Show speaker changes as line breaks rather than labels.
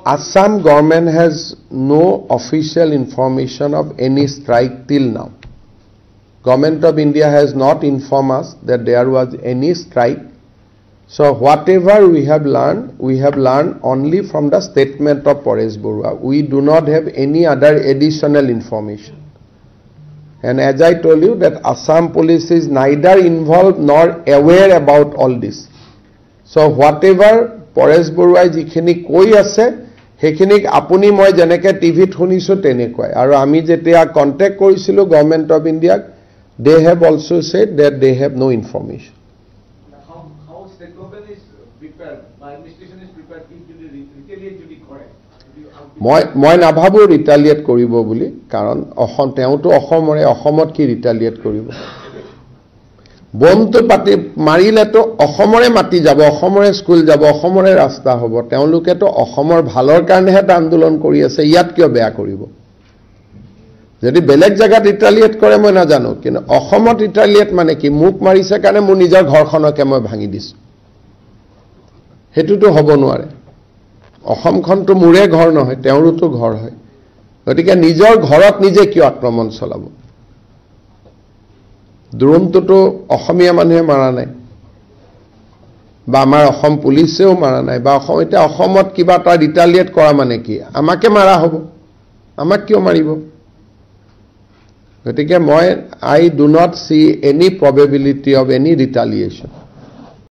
Assam government has no official information of any strike till now. Government of India has not informed us that there was any strike. So whatever we have learned only from the statement of Paresh Barua. We do not have any other additional information. And as I told you that Assam police is neither involved nor aware about all this. So whatever Paresh Barua jikhini koi ase, hekinik apuni moi jeneke TV thunisu tenekoi. Aru ami jetia contact korisilu Government of India, they have also said that they have no information.
How state government is prepared, by administration is prepared to retaliate to the correct?
মই নাভাবো ৰিটালিয়েট কৰিব বুলি কাৰণ অসম তেউটো অসমৰে অসমত কি ৰিটালিয়েট কৰিব বমটো পাতি মাৰিলেতো অসমৰে মাটি যাব অসমৰে স্কুল যাব অসমৰে ৰাস্তা হ'ব তেওলোকেতো অসমৰ ভালৰ কাৰণেহে আন্দোলন কৰি আছে ইয়াত কিয় বেয়া কৰিব যদি বেলেগ জায়গাত ৰিটালিয়েট কৰে মই নাজানো কিন্তু অসমত ৰিটালিয়েট মানে কি মুখ মাৰিছে কাৰণে মোৰ নিজৰ ঘৰখনকে মই ভাঙি দিছো হেতুটো হ'ব নোৱাৰে অসমখনটো মুৰে ঘৰ নহয় তেওৰুটো ঘৰ হয় গতিকে নিজৰ ঘৰত নিজে কি আক্ৰমণ চলাব দ্ৰোণটো অসমীয়া মানুহে মাৰা নাই বা আমাৰ অসম পুলিচেও মাৰা নাই বা অসম এটা অসমত কিবা এটা ৰিটালিয়েট কৰা মানে কি আমাকে মাৰা হ'ব আমাক কিয় মাৰিব গতিকে মই I do not see any probability of any retaliation